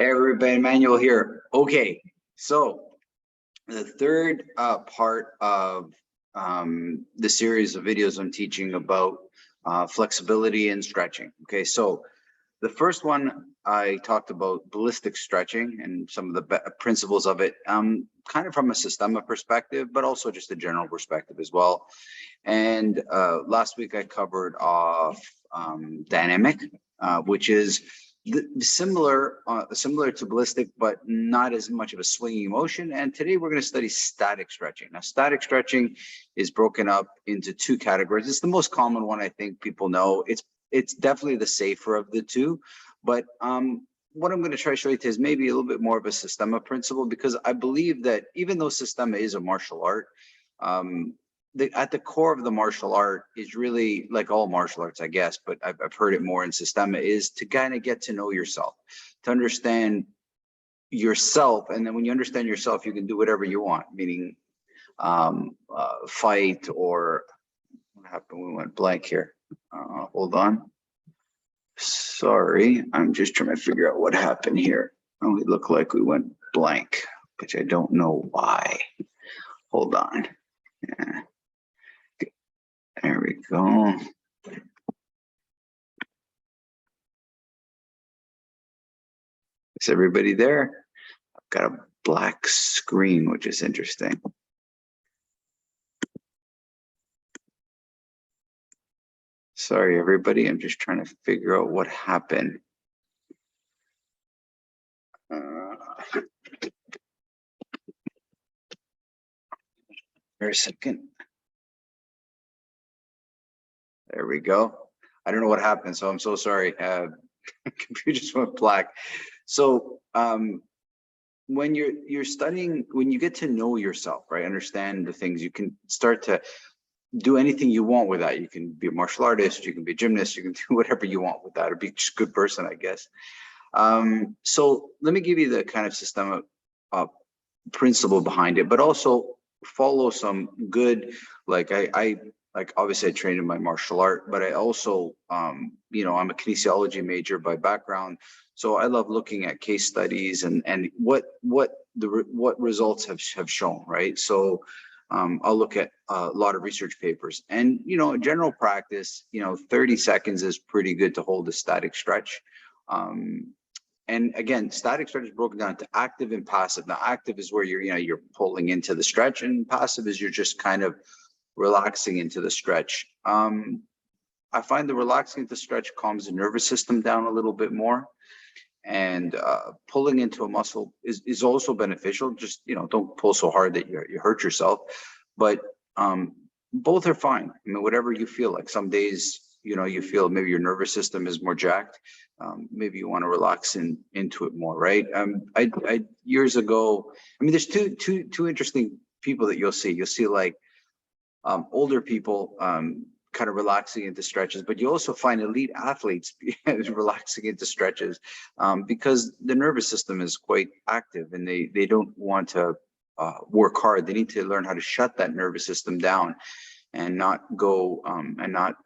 Hey everybody, Emmanuel here. Okay, so the third part of the series of videos I'm teaching about flexibility and stretching. Okay, so the first one I talked about ballistic stretching and some of the principles of it, kind of from a Systema perspective, but also just a general perspective as well. And last week I covered off dynamic, which is similar to ballistic, but not as much of a swinging motion. And today we're going to study static stretching. Now, static stretching is broken up into two categories. It's the most common one, I think people know. It's definitely the safer of the two, but what I'm going to try to show you today is maybe a little bit more of a Systema principle, because I believe that even though Systema is a martial art, at the core of the martial art is really, like all martial arts, I guess, but I've heard it more in Systema, is to kind of get to know yourself, to understand yourself. And then when you understand yourself, you can do whatever you want, meaning fight or what happened? We went blank here. Hold on. Sorry, I'm just trying to figure out what happened here. Oh, it looked like we went blank, which I don't know why. Hold on. Yeah. There we go. Is everybody there? I've got a black screen, which is interesting. Sorry, everybody. I'm just trying to figure out what happened. Here a second. There we go. I don't know what happened, so I'm so sorry. Computer just went black. So when you're studying, when you get to know yourself, right, understand the things, you can start to do anything you want with that. You can be a martial artist, you can be a gymnast, you can do whatever you want with that, or be just a good person, I guess. So let me give you the kind of system principle behind it, but also follow some good, like like obviously I trained in my martial art, but I also, you know, I'm a kinesiology major by background. So I love looking at case studies and what results have shown, right? So I'll look at a lot of research papers, and, you know, in general practice, you know, 30 seconds is pretty good to hold a static stretch. And again, static stretch is broken down into active and passive. Now, active is where you're pulling into the stretch, and passive is you're just kind of relaxing into the stretch. I find the relaxing into the stretch calms the nervous system down a little bit more, and pulling into a muscle is also beneficial. Just, you know, don't pull so hard that you hurt yourself, but both are fine. I mean, whatever you feel like. Some days, you know, you feel maybe your nervous system is more jacked. Maybe you want to relax into it more, right? I years ago, I mean, there's two interesting people that you'll see. You'll see like older people kind of relaxing into stretches, but you also find elite athletes relaxing into stretches because the nervous system is quite active, and they don't want to work hard. They need to learn how to shut that nervous system down and not go and not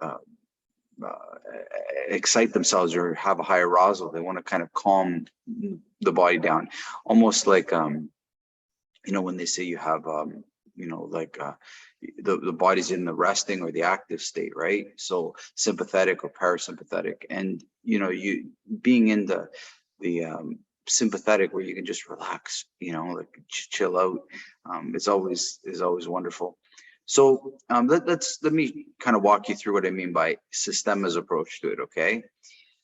excite themselves or have a high arousal. They want to kind of calm the body down, almost like you know, when they say you have you know, like the body's in the resting or the active state, right? So sympathetic or parasympathetic, and you know, you being in the sympathetic, where you can just relax, you know, like chill out, is always wonderful. So let me kind of walk you through what I mean by Systema's approach to it. Okay,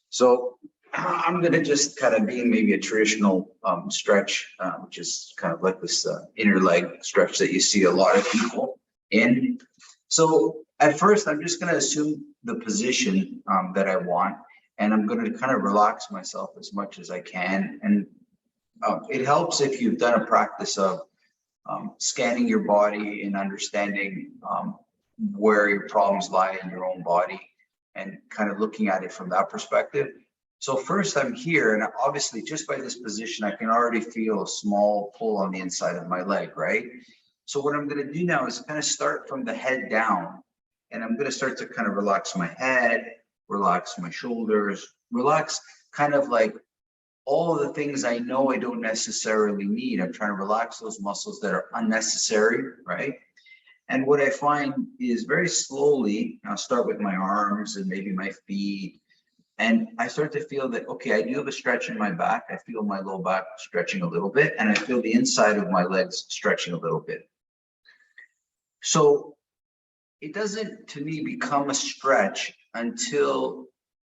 so I'm going to just kind of be maybe a traditional stretch, which is kind of like this inner leg stretch that you see a lot of people in. So at first, I'm just going to assume the position that I want, and I'm going to kind of relax myself as much as I can. And it helps if you've done a practice of scanning your body and understanding where your problems lie in your own body, and kind of looking at it from that perspective. So first I'm here, and obviously just by this position, I can already feel a small pull on the inside of my leg, right? So what I'm going to do now is kind of start from the head down, and I'm going to start to kind of relax my head, relax my shoulders, relax kind of like all the things I know I don't necessarily need. I'm trying to relax those muscles that are unnecessary, right? And what I find is very slowly, I'll start with my arms and maybe my feet. And I start to feel that, okay, I do have a stretch in my back. I feel my low back stretching a little bit, and I feel the inside of my legs stretching a little bit. So it doesn't, to me, become a stretch until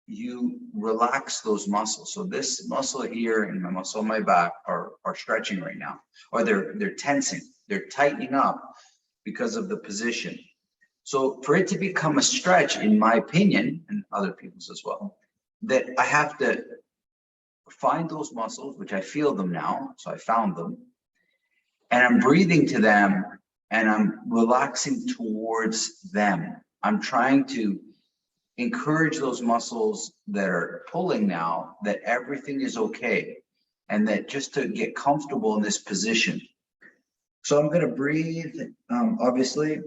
you relax those muscles. So this muscle here and my muscle on my back are stretching right now, or they're tensing, they're tightening up because of the position. So for it to become a stretch, in my opinion, and other people's as well, that I have to find those muscles, which I feel them now, so I found them, and I'm breathing to them, and I'm relaxing towards them. I'm trying to encourage those muscles that are pulling now, that everything is okay, and that just to get comfortable in this position. So I'm going to breathe, obviously,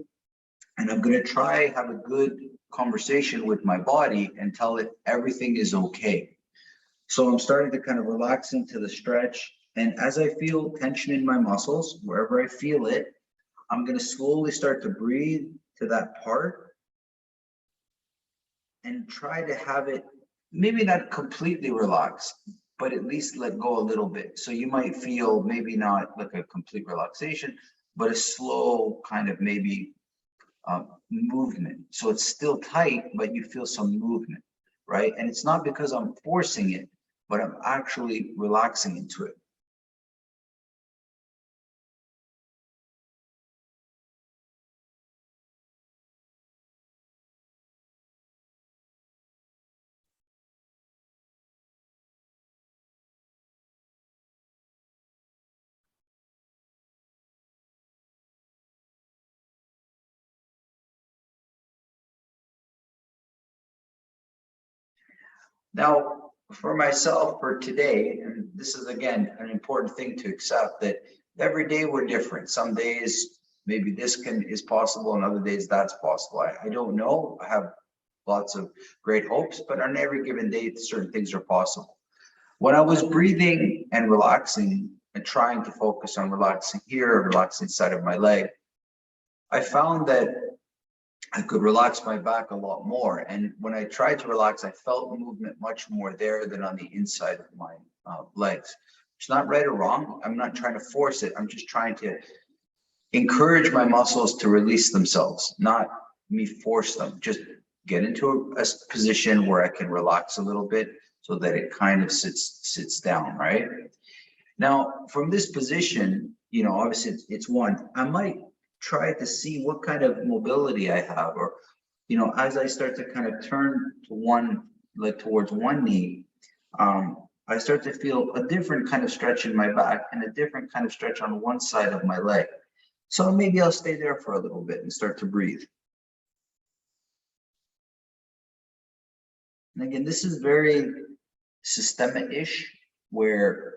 and I'm going to try have a good conversation with my body and tell it everything is okay. So I'm starting to kind of relax into the stretch. And as I feel tension in my muscles, wherever I feel it, I'm going to slowly start to breathe to that part and try to have it maybe not completely relaxed, but at least let go a little bit. So you might feel maybe not like a complete relaxation, but a slow kind of maybe movement. So it's still tight, but you feel some movement, right? And it's not because I'm forcing it, but I'm actually relaxing into it. Now, for myself, for today, and this is again an important thing to accept, that every day we're different. Some days maybe this is possible, and other days that's possible. I don't know. I have lots of great hopes, but on every given day, certain things are possible. When I was breathing and relaxing and trying to focus on relaxing here, relaxing side of my leg, I found that I could relax my back a lot more. And when I tried to relax, I felt movement much more there than on the inside of my legs. It's not right or wrong. I'm not trying to force it. I'm just trying to encourage my muscles to release themselves, not me force them. Just get into a position where I can relax a little bit so that it kind of sits down, right? Now, from this position, you know, obviously it's one. I might try to see what kind of mobility I have, or, you know, as I start to kind of turn to one, like towards one knee, I start to feel a different kind of stretch in my back and a different kind of stretch on one side of my leg. So maybe I'll stay there for a little bit and start to breathe. And again, this is very Systema-ish, where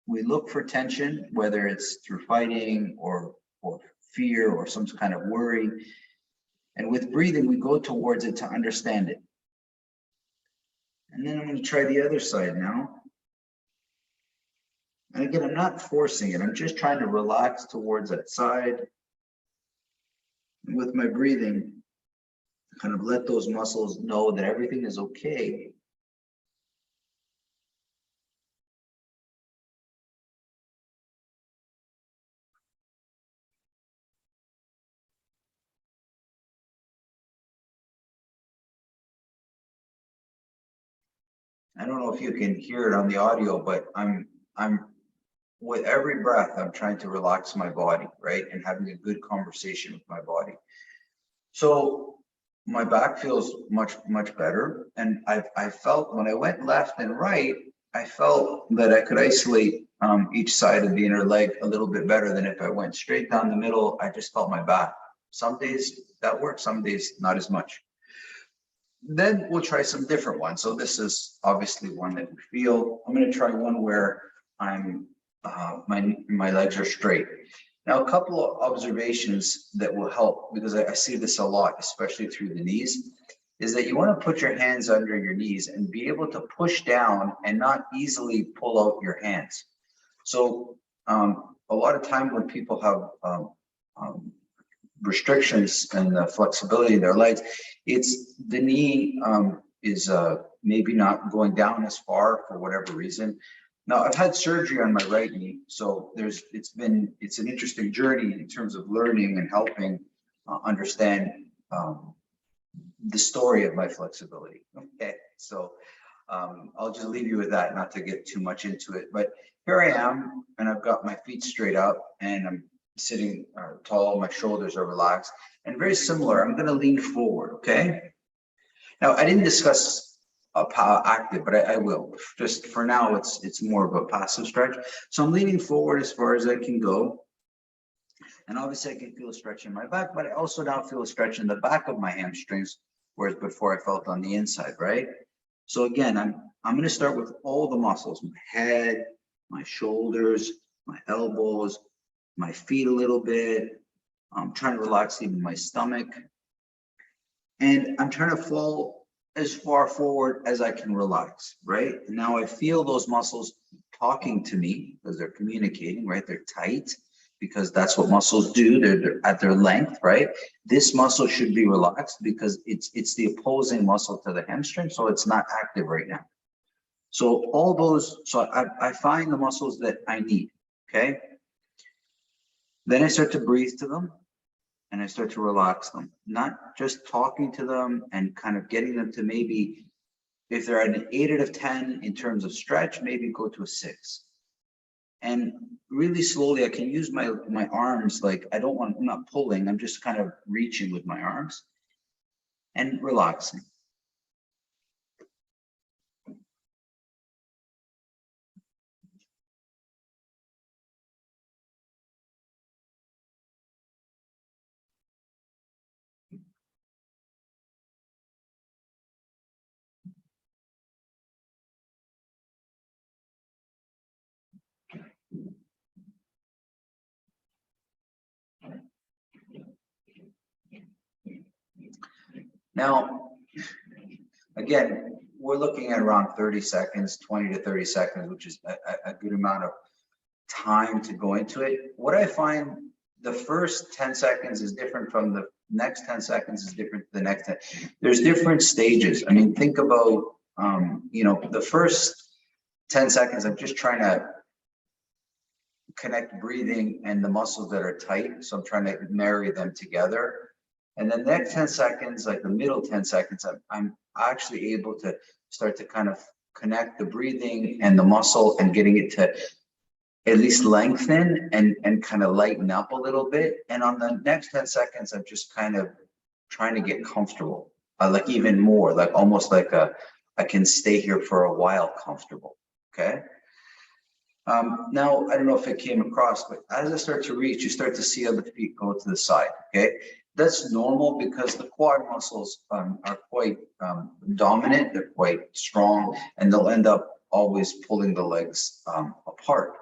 we look for tension, whether it's through fighting or fear or some kind of worry. And with breathing, we go towards it to understand it. And then I'm going to try the other side now. And again, I'm not forcing it. I'm just trying to relax towards that side. And with my breathing, kind of let those muscles know that everything is okay. I don't know if you can hear it on the audio, but I'm with every breath, I'm trying to relax my body, right? And having a good conversation with my body. So my back feels much better. And I felt when I went left and right, I felt that I could isolate each side of the inner leg a little bit better than if I went straight down the middle. I just felt my back. Some days that works, some days not as much. Then we'll try some different ones. So this is obviously one that we feel. I'm going to try one where I'm my legs are straight. Now, a couple of observations that will help, because I see this a lot, especially through the knees, is that you want to put your hands under your knees and be able to push down and not easily pull out your hands. So a lot of time when people have restrictions and flexibility in their legs, it's the knee is maybe not going down as far for whatever reason. Now I've had surgery on my right knee, so it's an interesting journey in terms of learning and helping understand the story of my flexibility. Okay, so I'll just leave you with that, not to get too much into it. But here I am, and I've got my feet straight up, and I'm sitting tall. My shoulders are relaxed, and very similar. I'm going to lean forward. Okay. Now I didn't discuss active, but I will. Just for now, it's more of a passive stretch. So I'm leaning forward as far as I can go. And obviously I can feel a stretch in my back, but I also now feel a stretch in the back of my hamstrings, whereas before I felt on the inside, right? So again, I'm going to start with all the muscles, my head, my shoulders, my elbows, my feet a little bit. I'm trying to relax even my stomach. And I'm trying to fall as far forward as I can relax, right? And now I feel those muscles talking to me because they're communicating, right? They're tight because that's what muscles do. They're at their length, right? This muscle should be relaxed because it's the opposing muscle to the hamstring, so it's not active right now. So all those, so I find the muscles that I need, okay? Then I start to breathe to them and I start to relax them, not just talking to them and kind of getting them to maybe, if they're at an 8 out of 10 in terms of stretch, maybe go to a 6. And really slowly, I can use my arms, like I'm not pulling, I'm just kind of reaching with my arms and relaxing. Now, again, we're looking at around 30 seconds, 20 to 30 seconds, which is a good amount of time to go into it. What I find, the first 10 seconds is different from the next 10 seconds is different to the next 10. There's different stages. I mean, think about, the first 10 seconds, I'm just trying to connect breathing and the muscles that are tight. So I'm trying to marry them together. And then the next 10 seconds, like the middle 10 seconds, I'm actually able to start to kind of connect the breathing and the muscle and getting it to at least lengthen and kind of lighten up a little bit. And on the next 10 seconds, I'm just kind of trying to get comfortable, like even more, like almost like I can stay here for a while comfortable, okay? Now, I don't know if it came across, but as I start to reach, you start to see other feet go to the side, okay? That's normal because the quad muscles are quite dominant, they're quite strong, and they'll end up always pulling the legs apart,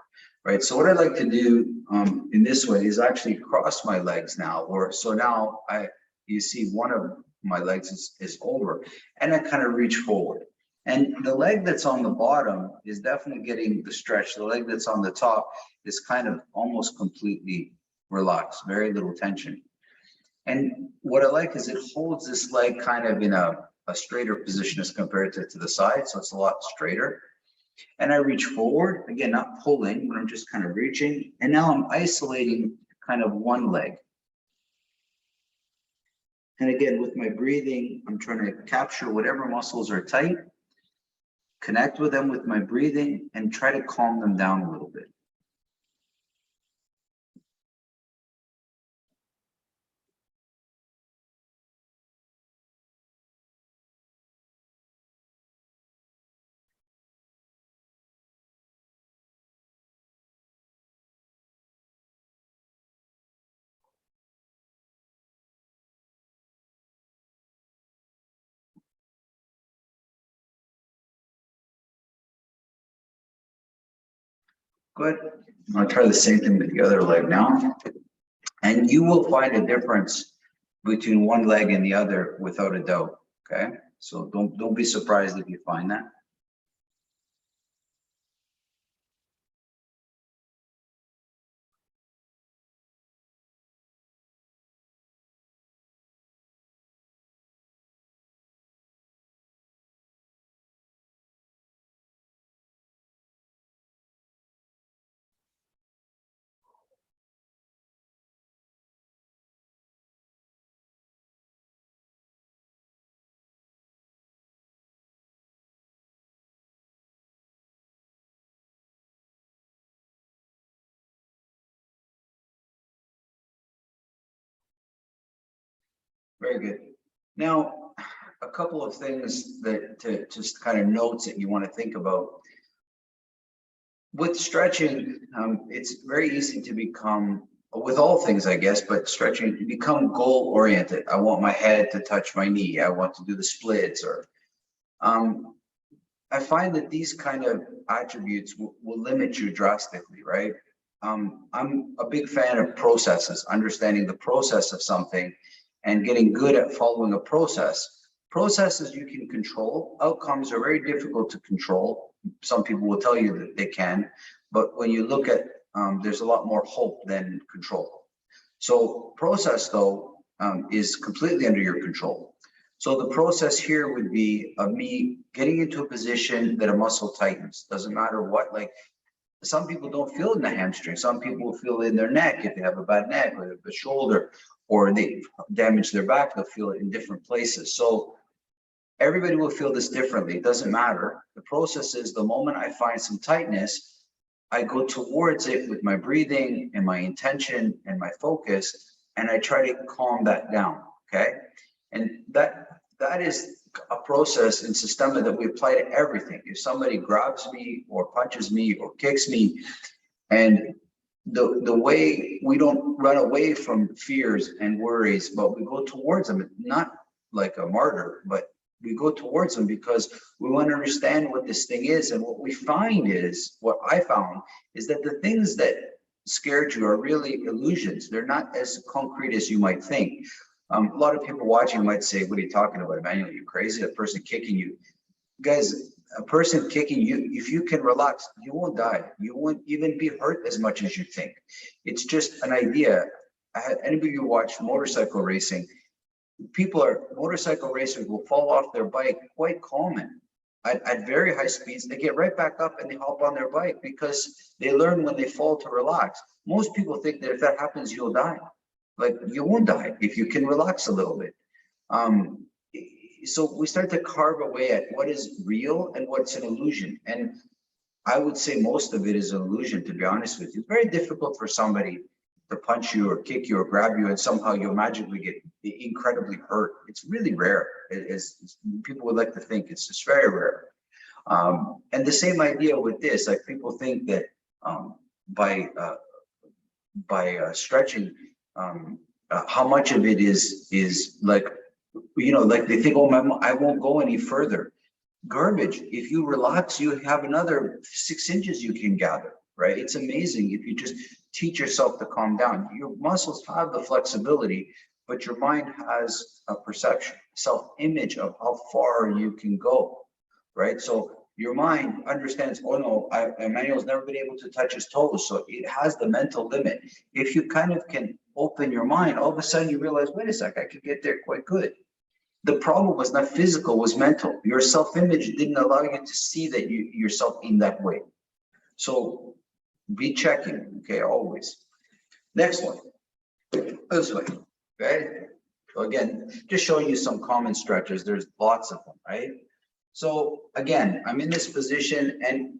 right? So what I like to do in this way is actually cross my legs now, so now you see one of my legs is over, and I kind of reach forward. And the leg that's on the bottom is definitely getting the stretch. The leg that's on the top is kind of almost completely relaxed, very little tension. And what I like is it holds this leg kind of in a straighter position as compared to the side, so it's a lot straighter. And I reach forward, again, not pulling, but I'm just kind of reaching. And now I'm isolating kind of one leg. And again, with my breathing, I'm trying to capture whatever muscles are tight, connect with them with my breathing, and try to calm them down a little bit. Good. I'll try the same thing with the other leg now. And you will find a difference between one leg and the other without a doubt, Okay, so don't be surprised if you find that. Very good. Now, a couple of things that to just kind of notes that you want to think about. With stretching, it's very easy to become, with all things, I guess, but stretching, you become goal oriented. I want my head to touch my knee. I want to do the splits, or I find that these kind of attributes will limit you drastically, right? I'm a big fan of processes, understanding the process of something and getting good at following a process. Processes you can control, outcomes are very difficult to control. Some people will tell you that they can, but when you look at, there's a lot more hope than control. So process though, is completely under your control. So the process here would be of me getting into a position that a muscle tightens. Doesn't matter what, like some people don't feel it in the hamstring. Some people will feel it in their neck if they have a bad neck, or the shoulder, or they damage their back, they'll feel it in different places. So everybody will feel this differently. It doesn't matter. The process is the moment I find some tightness, I go towards it with my breathing and my intention and my focus, and I try to calm that down, okay? And that is a process in Systema that we apply to everything. If somebody grabs me or punches me or kicks me, and the way we don't run away from fears and worries, but we go towards them, not like a martyr, but we go towards them because we want to understand what this thing is. And what we find is, what I found is that the things that scared you are really illusions. They're not as concrete as you might think. A lot of people watching might say, what are you talking about, Emmanuel? You crazy? A person kicking you. Guys, a person kicking you, if you can relax, you won't die. You won't even be hurt as much as you think. It's just an idea. Anybody who watch motorcycle racing, motorcycle racers will fall off their bike quite common. At very high speeds, they get right back up and they hop on their bike because they learn when they fall to relax. Most people think that if that happens, you'll die. Like, you won't die if you can relax a little bit. So we start to carve away at what is real and what's an illusion. And I would say most of it is an illusion, to be honest with you. It's very difficult for somebody to punch you or kick you or grab you and somehow you'll magically get incredibly hurt. It's really rare. It's people would like to think it's just very rare. And the same idea with this, like people think that by stretching, how much of it is like, like they think, oh, I won't go any further. Garbage. If you relax, you have another 6 inches you can gather, right? It's amazing if you just teach yourself to calm down. Your muscles have the flexibility, but your mind has a perception, self-image of how far you can go, right? So your mind understands, oh no, Emmanuel's never been able to touch his toes, so it has the mental limit. If you kind of can open your mind, all of a sudden you realize, wait a sec, I could get there quite good. The problem was not physical, was mental. Your self-image didn't allow you to see that yourself in that way. So be checking, okay, always. Next one, this way, okay? So again, just showing you some common stretches. There's lots of them, right? So again, I'm in this position and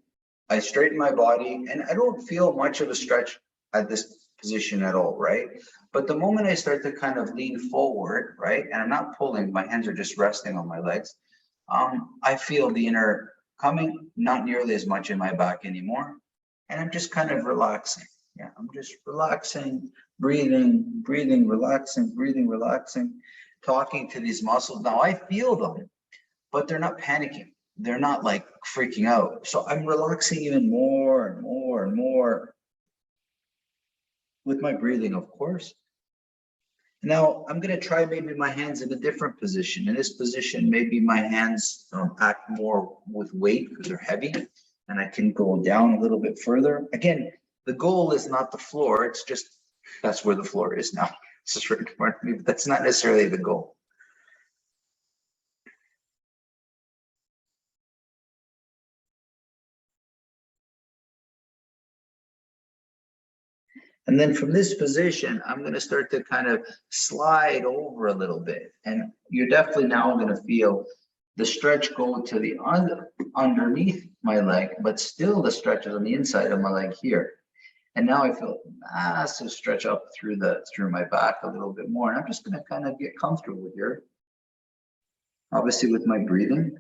I straighten my body and I don't feel much of a stretch at this position at all, right? But the moment I start to kind of lean forward, right, and I'm not pulling, my hands are just resting on my legs, I feel the inner coming, not nearly as much in my back anymore. And I'm just kind of relaxing. Yeah, I'm just relaxing, breathing, relaxing, talking to these muscles. Now I feel them, but they're not panicking. They're not like freaking out. So I'm relaxing even more and more with my breathing, of course. Now I'm going to try maybe my hands in a different position. In this position, maybe my hands act more with weight because they're heavy, and I can go down a little bit further. Again, the goal is not the floor. It's just that's where the floor is now. It's just right in front of me, but that's not necessarily the goal. And then from this position, I'm going to start to kind of slide over a little bit. And you're definitely now going to feel the stretch go to the underneath my leg, but still the stretch is on the inside of my leg here. And now I feel massive stretch up through my back a little bit more. And I'm just going to kind of get comfortable here. Obviously with my breathing.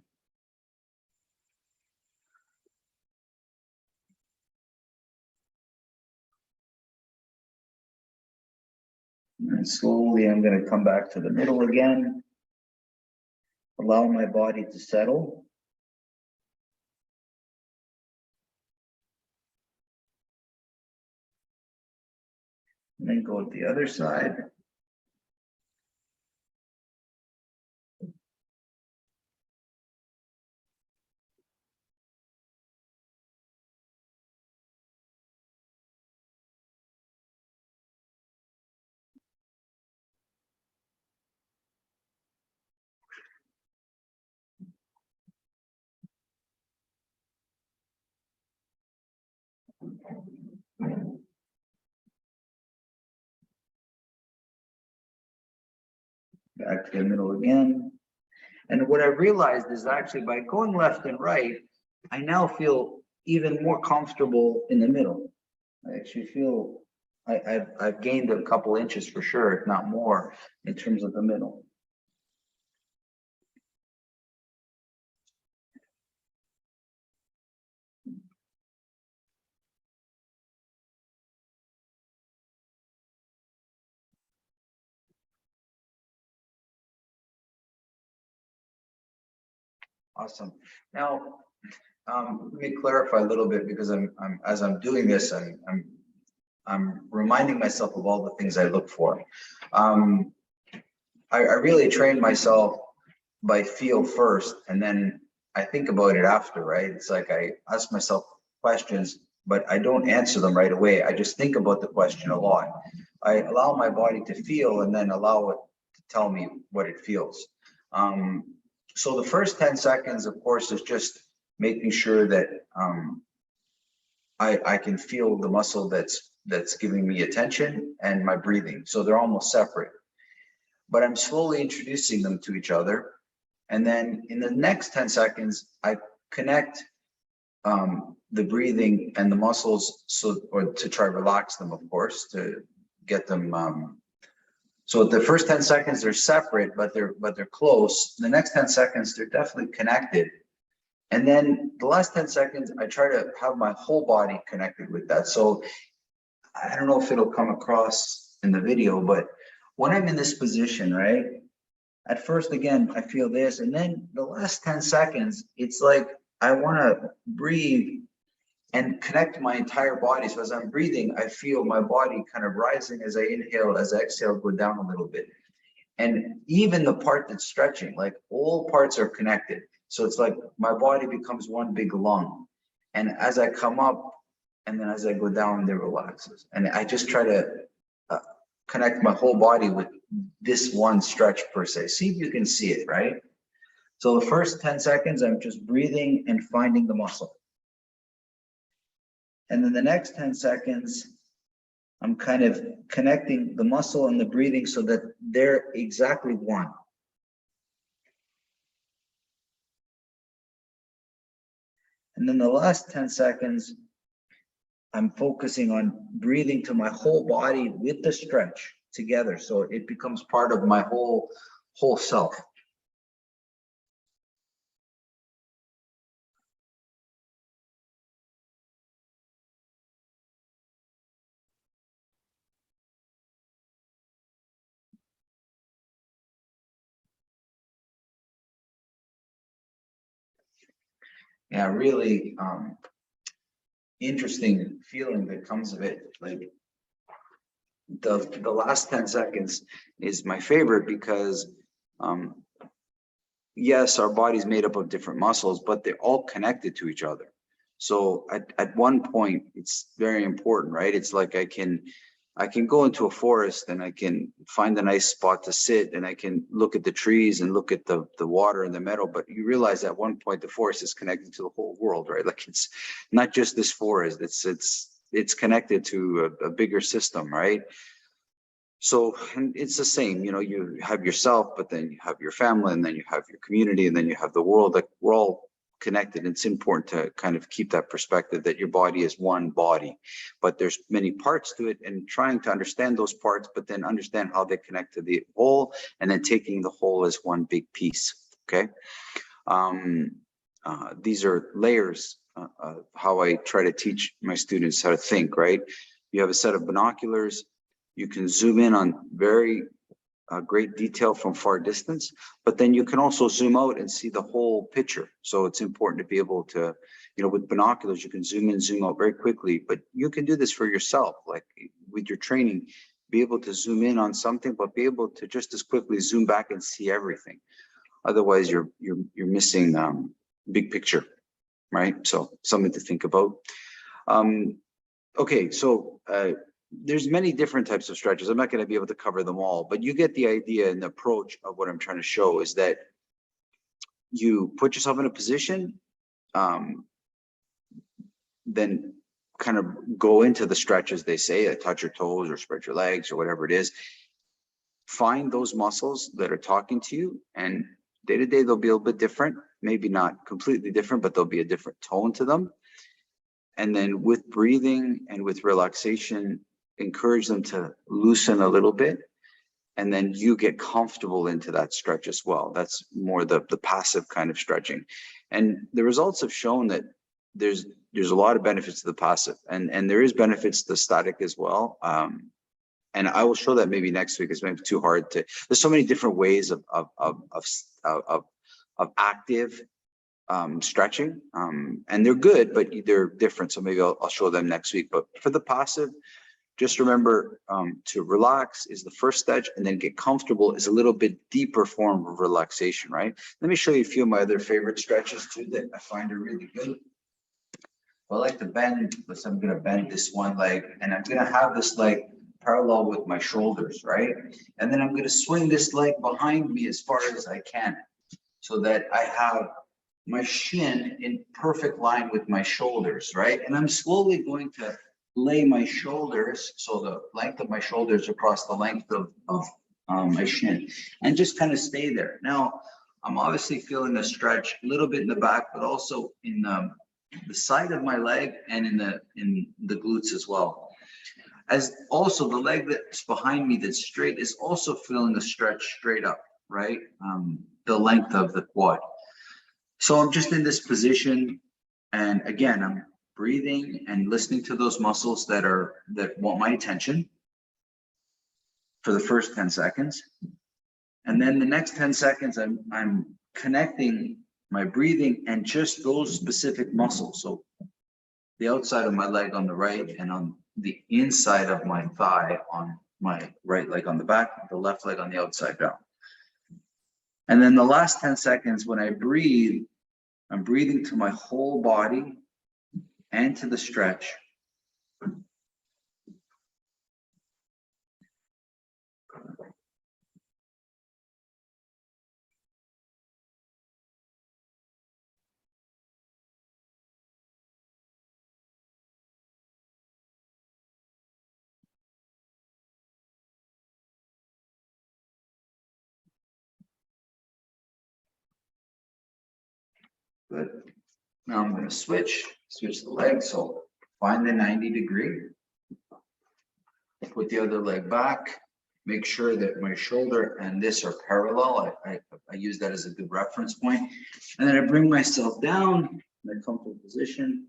And slowly I'm going to come back to the middle again. Allow my body to settle. And then go to the other side. Back to the middle again. And what I realized is actually by going left and right, I now feel even more comfortable in the middle. I actually feel I've gained a couple inches for sure, if not more, in terms of the middle. Awesome. Now, let me clarify a little bit because as I'm doing this, I'm reminding myself of all the things I look for. I really train myself by feel first, and then I think about it after, right? It's like I ask myself questions, but I don't answer them right away. I just think about the question a lot. I allow my body to feel and then allow it to tell me what it feels. So the first 10 seconds, of course, is just making sure that I can feel the muscle that's giving me attention and my breathing. So they're almost separate. But I'm slowly introducing them to each other. And then in the next 10 seconds, I connect the breathing and the muscles or to try to relax them, of course, to get them. So the first 10 seconds, they're separate, but they're close. The next 10 seconds, they're definitely connected. And then the last 10 seconds, I try to have my whole body connected with that. So I don't know if it'll come across in the video, but when I'm in this position, right? At first, again, I feel this, and then the last 10 seconds, it's like I want to breathe and connect my entire body. So as I'm breathing, I feel my body kind of rising as I inhale, as I exhale, go down a little bit. And even the part that's stretching, like all parts are connected. So it's like my body becomes one big lung. And as I come up and then as I go down, it relaxes. And I just try to connect my whole body with this one stretch per se. See if you can see it, right? So the first 10 seconds, I'm just breathing and finding the muscle. And then the next 10 seconds, I'm kind of connecting the muscle and the breathing so that they're exactly one. And then the last 10 seconds, I'm focusing on breathing to my whole body with the stretch together. So it becomes part of my whole self. Yeah, really interesting feeling that comes of it. Like the last 10 seconds is my favorite because yes, our body's made up of different muscles, but they're all connected to each other. So at one point, it's very important, right? It's like I can go into a forest and I can find a nice spot to sit and I can look at the trees and look at the water and the meadow. But you realize at one point the forest is connected to the whole world, right? Like it's not just this forest, it's connected to a bigger system, right? So, and it's the same, you know, you have yourself, but then you have your family, and then you have your community, and then you have the world. Like we're all connected. It's important to kind of keep that perspective that your body is one body, but there's many parts to it, and trying to understand those parts, but then understand how they connect to the whole, and then taking the whole as one big piece. Okay. These are layers of how I try to teach my students how to think, right? You have a set of binoculars. You can zoom in on very great detail from far distance, but then you can also zoom out and see the whole picture. So it's important to be able to, you know, with binoculars, you can zoom in, zoom out very quickly, but you can do this for yourself, like with your training, be able to zoom in on something, but be able to just as quickly zoom back and see everything. Otherwise, you're missing big picture, right? So something to think about. Okay, so there's many different types of stretches. I'm not going to be able to cover them all, but you get the idea and the approach of what I'm trying to show is that you put yourself in a position, then kind of go into the stretches they say, touch your toes or spread your legs or whatever it is. Find those muscles that are talking to you, and day to day they'll be a little bit different, maybe not completely different, but there'll be a different tone to them. And then with breathing and with relaxation, encourage them to loosen a little bit, and then you get comfortable into that stretch as well. That's more the passive kind of stretching. And the results have shown that there's a lot of benefits to the passive, and there is benefits to static as well. And I will show that maybe next week. It's maybe too hard to. There's so many different ways of active stretching, and they're good, but they're different. So maybe I'll show them next week. But for the passive, just remember to relax is the first stage, and then get comfortable is a little bit deeper form of relaxation, right? Let me show you a few of my other favorite stretches too that I find are really good. I like to bend, so I'm going to bend this one leg, and I'm going to have this leg parallel with my shoulders, right? And then I'm going to swing this leg behind me as far as I can, so that I have my shin in perfect line with my shoulders, right? And I'm slowly going to lay my shoulders, so the length of my shoulders across the length of my shin, and just kind of stay there. Now, I'm obviously feeling a stretch a little bit in the back, but also in the side of my leg and in the glutes as well. As also the leg that's behind me that's straight is also feeling a stretch straight up, right? The length of the quad. So I'm just in this position, and again, I'm breathing and listening to those muscles that want my attention for the first 10 seconds. And then the next 10 seconds, I'm connecting my breathing and just those specific muscles. So the outside of my leg on the right, and on the inside of my thigh on my right leg on the back, the left leg on the outside down. And then the last 10 seconds, when I breathe, I'm breathing to my whole body and to the stretch. Good. Now I'm going to switch the leg. So find the 90-degree. Put the other leg back. Make sure that my shoulder and this are parallel. I use that as a good reference point. And then I bring myself down in a comfortable position.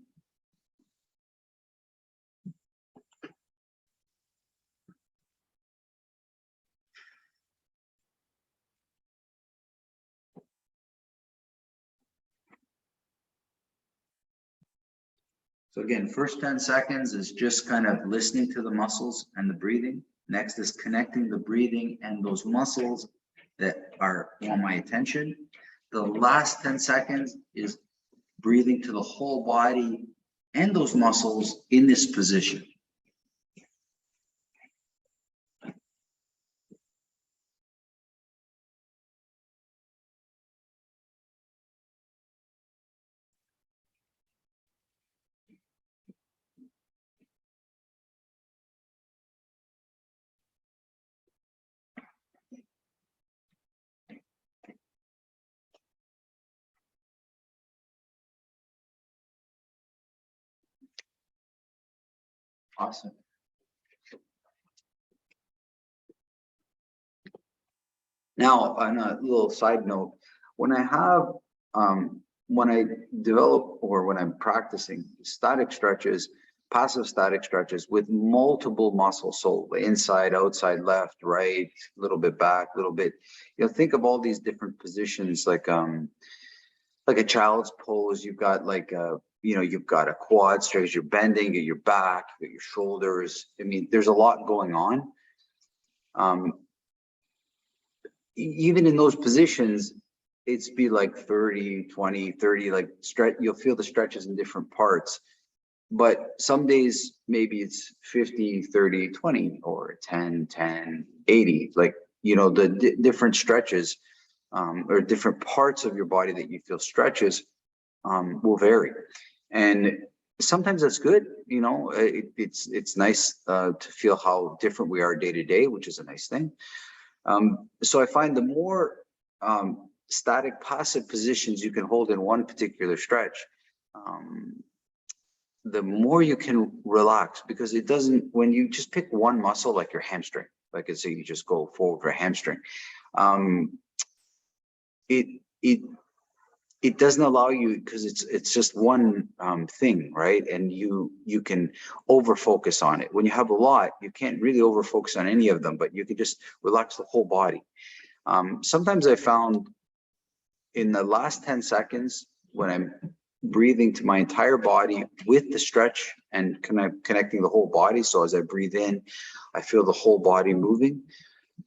So again, first 10 seconds is just kind of listening to the muscles and the breathing. Next is connecting the breathing and those muscles that want my attention. The last 10 seconds is breathing to the whole body and those muscles in this position. Awesome. Now, on a little side note, when I develop or when I'm practicing static stretches, passive static stretches with multiple muscles, so inside, outside, left, right, a little bit back, a little bit, think of all these different positions, like a child's pose. You've got like you've got a quad stretch, you're bending, your back, your shoulders. I mean, there's a lot going on. Even in those positions, it's be like 30, 20, 30, like stretch, you'll feel the stretches in different parts. But some days, maybe it's 50, 30, 20, or 10, 10, 80, like, the different stretches or different parts of your body that you feel stretches will vary. And sometimes that's good. It's nice to feel how different we are day to day, which is a nice thing. So I find the more static passive positions you can hold in one particular stretch, the more you can relax, because it doesn't, when you just pick one muscle, like your hamstring, like I say, you just go forward for a hamstring, it doesn't allow you, because it's just one thing, right? And you can over focus on it. When you have a lot, you can't really over focus on any of them, but you can just relax the whole body. Sometimes I found in the last 10 seconds, when I'm breathing to my entire body with the stretch and connecting the whole body, so as I breathe in, I feel the whole body moving.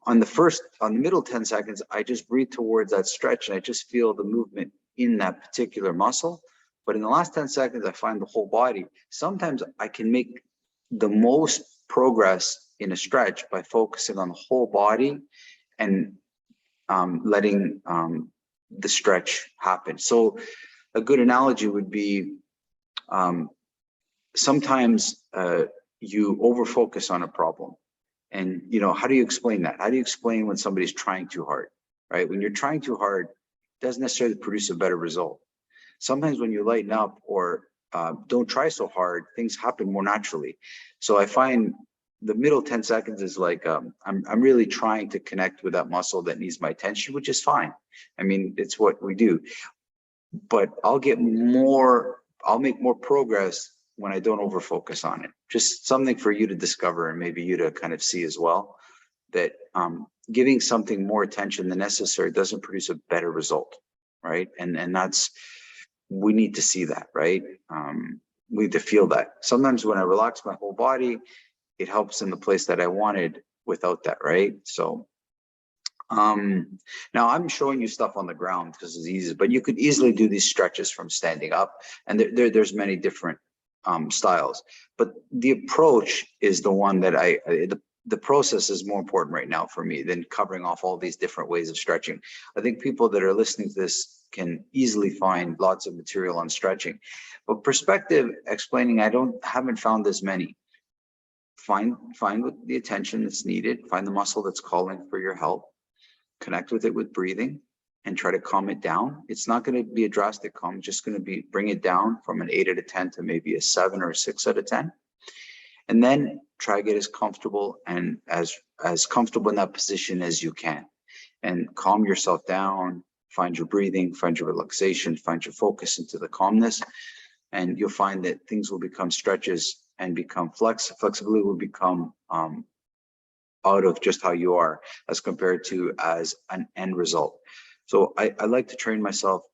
On the middle 10 seconds, I just breathe towards that stretch and I just feel the movement in that particular muscle. But in the last 10 seconds, I find the whole body. Sometimes I can make the most progress in a stretch by focusing on the whole body and letting the stretch happen. So a good analogy would be sometimes you over focus on a problem. And, how do you explain that? How do you explain when somebody's trying too hard, right? When you're trying too hard, it doesn't necessarily produce a better result. Sometimes when you lighten up or don't try so hard, things happen more naturally. So I find the middle 10 seconds is like, I'm really trying to connect with that muscle that needs my attention, which is fine. I mean, it's what we do. But I'll make more progress when I don't over focus on it. Just something for you to discover and maybe you to kind of see as well, that giving something more attention than necessary doesn't produce a better result, right? And that's, we need to see that, right? We need to feel that. Sometimes when I relax my whole body, it helps in the place that I wanted without that, right? So now I'm showing you stuff on the ground because it's easy, but you could easily do these stretches from standing up, and there's many different styles, but the approach is the one that the process is more important right now for me than covering off all these different ways of stretching. I think people that are listening to this can easily find lots of material on stretching, but perspective explaining, haven't found this many. Find the attention that's needed, find the muscle that's calling for your help, connect with it with breathing, and try to calm it down. It's not going to be a drastic calm, it's just going to be bring it down from an 8 out of 10 to maybe a 7 or a 6 out of 10. And then try to get as comfortable and as comfortable in that position as you can. And calm yourself down, find your breathing, find your relaxation, find your focus into the calmness. And you'll find that things will become stretches and become flexibility will become out of just how you are as compared to as an end result. So I like to train myself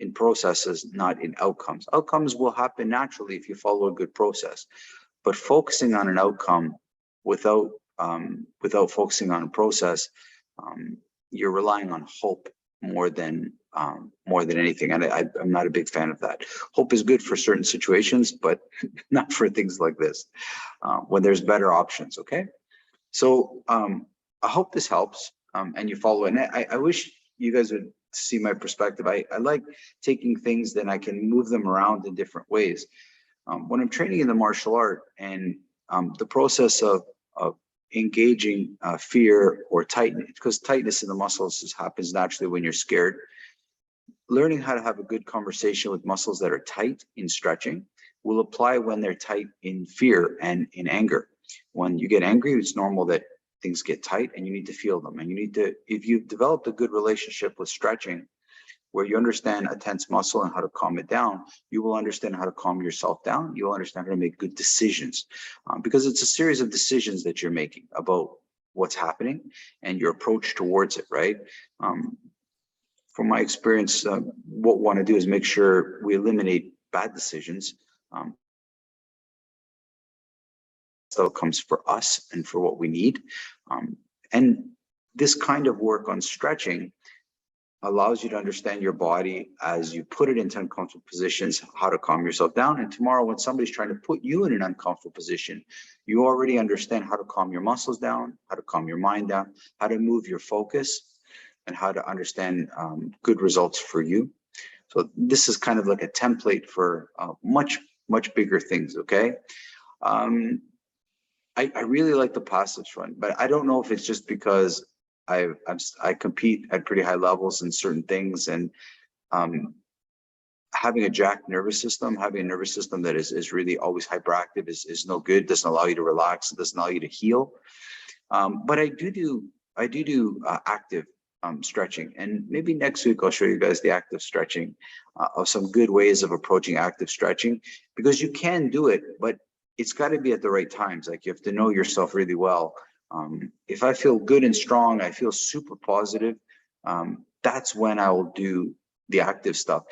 in processes, not in outcomes. Outcomes will happen naturally if you follow a good process, but focusing on an outcome without without focusing on a process, you're relying on hope more than anything. And I'm not a big fan of that. Hope is good for certain situations, but not for things like this, when there's better options. Okay. So I hope this helps, and you follow it. And I wish you guys would see my perspective. I like taking things, then I can move them around in different ways. When I'm training in the martial art, and the process of engaging fear or tightness, because tightness in the muscles just happens naturally when you're scared. Learning how to have a good conversation with muscles that are tight in stretching will apply when they're tight in fear and in anger. When you get angry, it's normal that things get tight, and you need to feel them. And you need to, if you've developed a good relationship with stretching, where you understand a tense muscle and how to calm it down, you will understand how to calm yourself down. You will understand how to make good decisions, because it's a series of decisions that you're making about what's happening and your approach towards it, right? From my experience, what we want to do is make sure we eliminate bad decisions. Outcomes for us and for what we need. And this kind of work on stretching allows you to understand your body as you put it into uncomfortable positions, how to calm yourself down. And tomorrow, when somebody's trying to put you in an uncomfortable position, you already understand how to calm your muscles down, how to calm your mind down, how to move your focus, and how to understand good results for you. So this is kind of like a template for much bigger things. Okay. I really like the passives one, but I don't know if it's just because I compete at pretty high levels in certain things, and having a jacked nervous system, having a nervous system that is really always hyperactive is no good. Doesn't allow you to relax. It doesn't allow you to heal. But I do active stretching, and maybe next week I'll show you guys the active stretching of some good ways of approaching active stretching, because you can do it, but it's got to be at the right times. Like, you have to know yourself really well. If I feel good and strong, I feel super positive, that's when I will do the active stuff.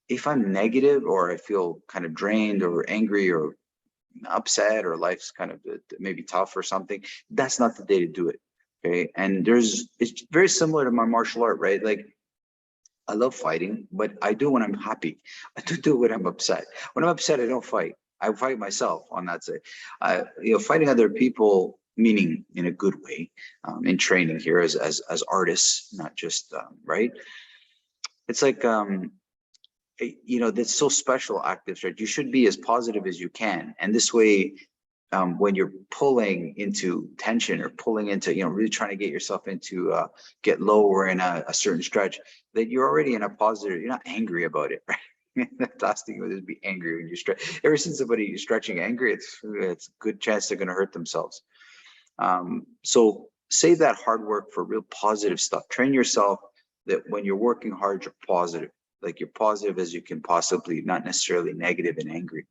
If I'm negative, or I feel kind of drained or angry or upset, or life's kind of maybe tough or something, that's not the day to do it. Okay. And it's very similar to my martial art, right? Like, I love fighting, but I do when I'm happy. I do when I'm upset. When I'm upset, I don't fight. I fight myself on that side. Fighting other people, meaning in a good way, in training here as artists, not just right. It's like that's so special, active stretch. You should be as positive as you can, and this way, when you're pulling into tension or pulling into, really trying to get yourself into get lower in a certain stretch, that you're already in a positive. You're not angry about it, right? The last thing is be angry when you stretch. Ever since somebody is stretching angry, it's a good chance they're going to hurt themselves. So save that hard work for real positive stuff. Train yourself that when you're working hard, you're positive. Like, you're positive as you can possibly, not necessarily negative and angry.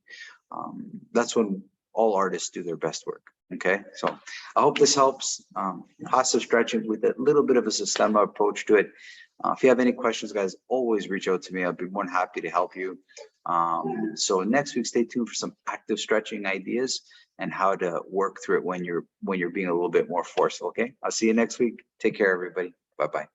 That's when all artists do their best work. Okay, so I hope this helps. Passive stretching with a little bit of a Systema approach to it. If you have any questions, guys, always reach out to me. I'll be more than happy to help you. So next week, stay tuned for some active stretching ideas and how to work through it when you're being a little bit more forceful. Okay, I'll see you next week. Take care, everybody. Bye-bye.